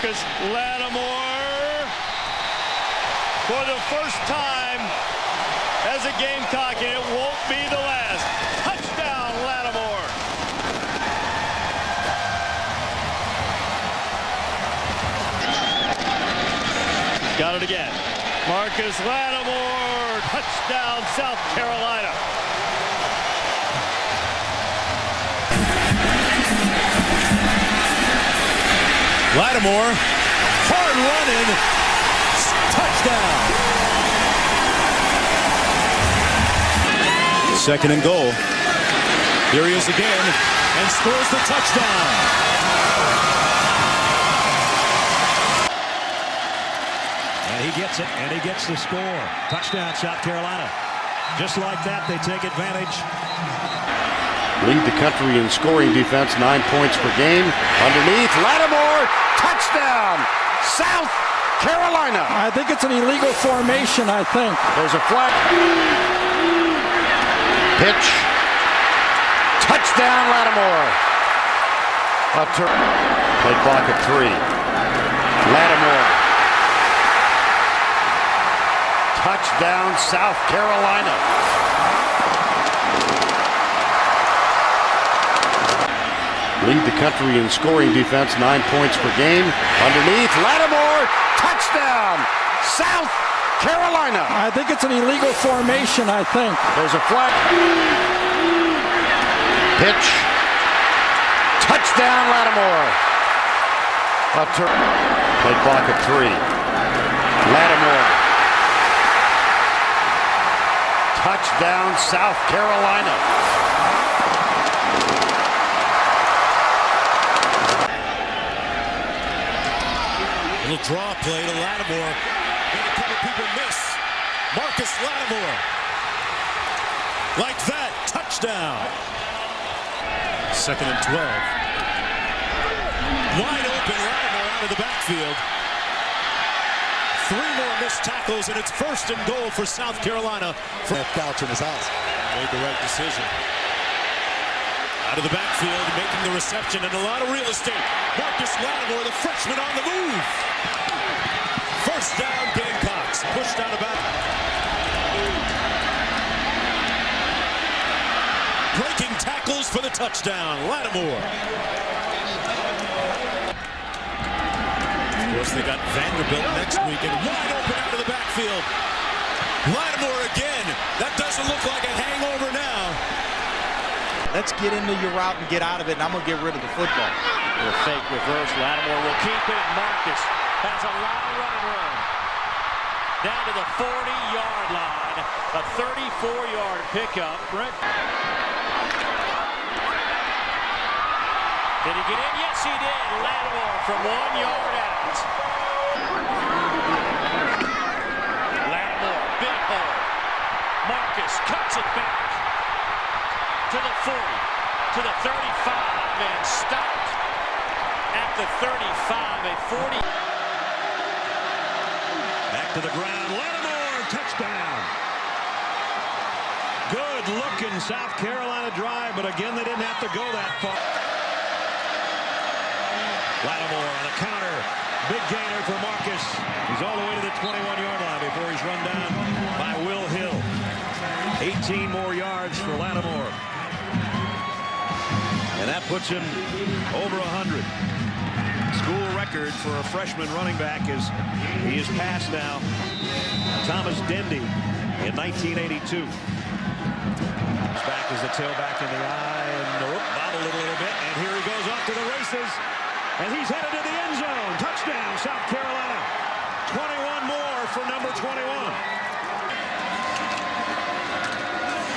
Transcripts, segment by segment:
Marcus Lattimore, for the first time as a Gamecock, and it won't be the last. Touchdown, Lattimore. Got it again. Marcus Lattimore, touchdown, South Carolina. Lattimore, hard running, touchdown. Second and goal. Here he is again and scores the touchdown. And he gets it, and he gets the score. Touchdown, South Carolina. Just like that, they take advantage. Lead the country in scoring defense, 9 points per game. Underneath, Lattimore, touchdown, South Carolina. I think it's an illegal formation, I think. There's a flag. Pitch. Touchdown, Lattimore. Play clock at 3. Lattimore. Touchdown, South Carolina. Lead the country in scoring defense, 9 points per game. Underneath, Lattimore, touchdown, South Carolina. I think it's an illegal formation, I think. There's a flag. Pitch. Touchdown, Lattimore. Play clock at 3. Lattimore. Touchdown, South Carolina. Little draw play to Lattimore. And a couple people miss. Marcus Lattimore. Like that, touchdown. Second and 12. Wide open, Lattimore out of the backfield. 3 more missed tackles, and it's first and goal for South Carolina. Couch in his house. Made the right decision. Out of the backfield, making the reception, and a lot of real estate. Marcus Lattimore, the freshman, on the move. First down, Gamecocks. Pushed out of back. Breaking tackles for the touchdown. Lattimore. Of course, they got Vanderbilt next week, and wide open out of the backfield. Lattimore again. That doesn't look like a hangover now. Let's get into your route and get out of it, and I'm going to get rid of the football. The fake reverse. Lattimore will keep it. Marcus has a lot of running room. Down to the 40-yard line. A 34-yard pickup. Brent. Did he get in? Yes, he did. Lattimore from 1 yard out. Lattimore, big hole. Marcus cuts it back to the 40, to the 35, and stopped at the 35, a 40. Back to the ground, Lattimore, touchdown. Good looking South Carolina drive, but again, they didn't have to go that far. Lattimore on a counter, big gainer for Marcus. He's all the way to the 21-yard line before he's run down by Will Hill. 18 more yards for Lattimore. And that puts him over 100. School record for a freshman running back is he is passed now. Thomas Dendy in 1982. His back is the tailback in the eye, and bobbled it a little bit. And here he goes off to the races, and he's headed to the end zone. Touchdown, South Carolina. 21 more for number 21.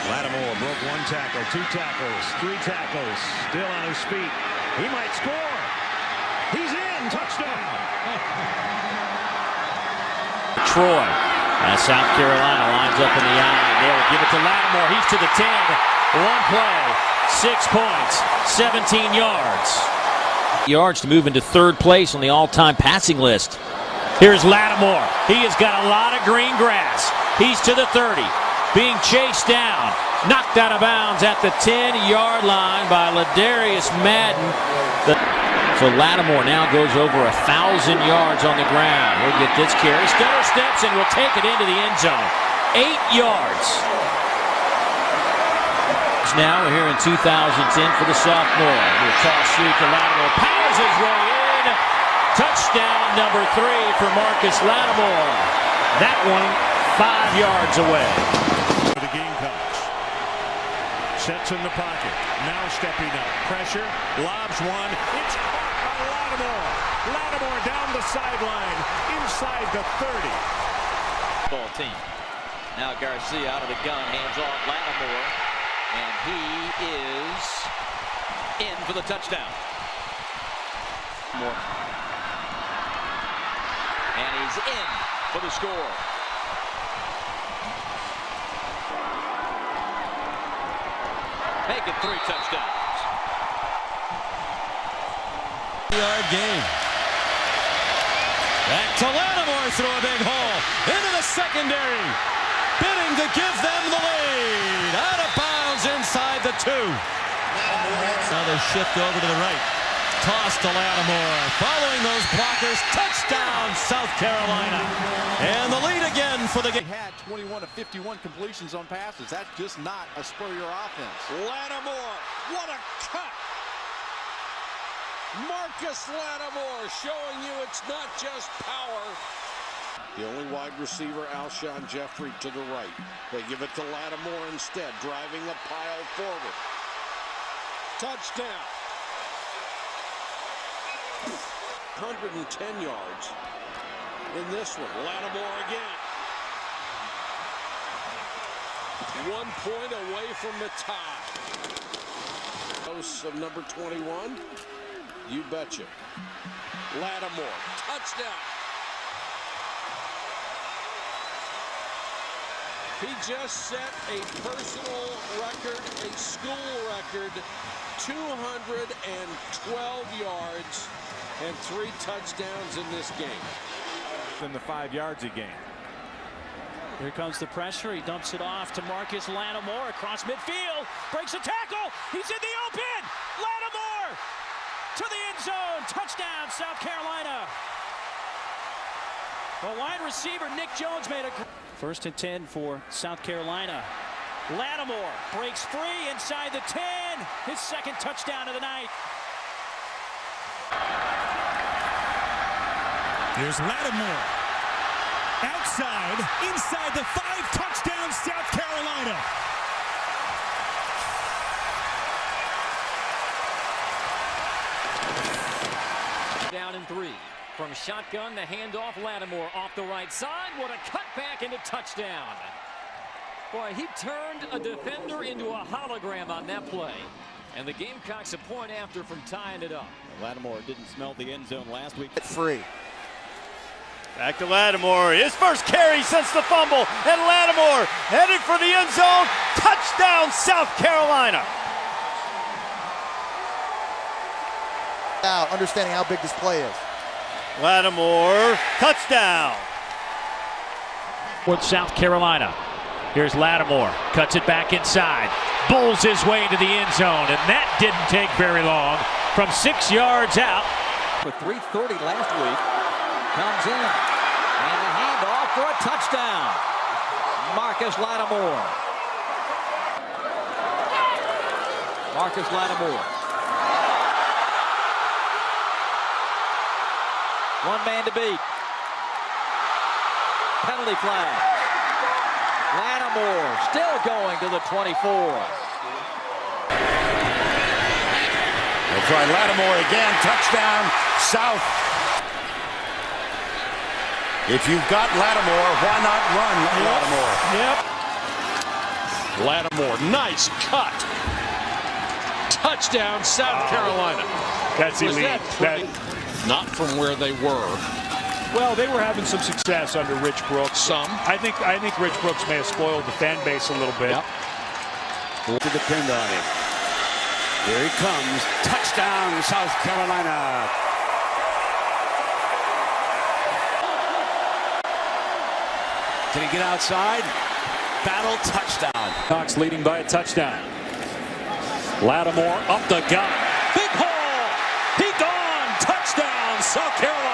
Lattimore broke 1 tackle, 2 tackles, 3 tackles, still on his feet. He might score. He's in. Touchdown. Troy. As South Carolina lines up in the eye. They'll give it to Lattimore. He's to the 10. 1 play. 6 points. 17 yards. Yards to move into 3rd place on the all-time passing list. Here's Lattimore. He has got a lot of green grass. He's to the 30. Being chased down, knocked out of bounds at the 10-yard line by Ladarius Madden. So Lattimore now goes over 1,000 yards on the ground. He'll get this carry. Stutter steps and will take it into the end zone. 8 yards. Now here in 2010 for the sophomore. We'll toss sweep to Lattimore. Powers his way in. Touchdown number 3 for Marcus Lattimore. That one 5 yards away. The Gamecocks. Sets in the pocket. Now stepping up. Pressure. Lobs one. It's caught by Lattimore. Lattimore down the sideline. Inside the 30. Ball team. Now Garcia out of the gun. Hands off Lattimore. And he is in for the touchdown. More. And he's in for the score. Make it 3 touchdowns. Yard game. Back to Lattimore through a big hole. Into the secondary. Bidding to give them the lead. Out of bounds inside the 2. Now they shift over to the right. Toss to Lattimore. Following those blockers. Touchdown, South Carolina. And the lead again for the game. He had 21 of 51 completions on passes. That's just not a spur-your offense. Lattimore, what a cut! Marcus Lattimore showing you it's not just power. The only wide receiver, Alshon Jeffrey, to the right. They give it to Lattimore instead, driving the pile forward. Touchdown. 110 yards in this one. Lattimore again. 1 point away from the tie. Dose of number 21. You betcha. Lattimore. Touchdown. He just set a personal record, a school record, 212 yards and 3 touchdowns in this game. Than the 5 yards he gained. Here comes the pressure. He dumps it off to Marcus Lattimore across midfield. Breaks a tackle. He's in the open. Lattimore to the end zone. Touchdown, South Carolina. The wide receiver, Nick Jones, made a... 1st and 10 for South Carolina. Lattimore breaks free inside the 10. His 2nd touchdown of the night. Here's Lattimore. Outside, inside the 5, touchdown, South Carolina. Down in 3. From shotgun, the handoff, Lattimore off the right side. What a cutback into touchdown. Boy, he turned a defender into a hologram on that play. And the Gamecocks a point after from tying it up. Lattimore didn't smell the end zone last week. Free. Back to Lattimore. His first carry since the fumble. And Lattimore headed for the end zone. Touchdown, South Carolina. Now, understanding how big this play is. Lattimore, touchdown. With South Carolina. Here's Lattimore. Cuts it back inside. Bulls his way into the end zone. And that didn't take very long. From 6 yards out. For 3:30 last week. Comes in. And the handoff for a touchdown. Marcus Lattimore. Marcus Lattimore. One man to beat. Penalty flag. Lattimore still going to the 24. They'll try Lattimore again. Touchdown, South. If you've got Lattimore, why not run Lattimore? Lattimore, nice cut. Touchdown, South Carolina. That's elite. Not from where they were. Well, they were having some success under Rich Brooks. Some. I think Rich Brooks may have spoiled the fan base a little bit. To depend on him. Here he comes. Touchdown, South Carolina. Can he get outside? Battle touchdown. Cox leading by a touchdown. Lattimore up the gut. Big hole. He gone. South Carolina.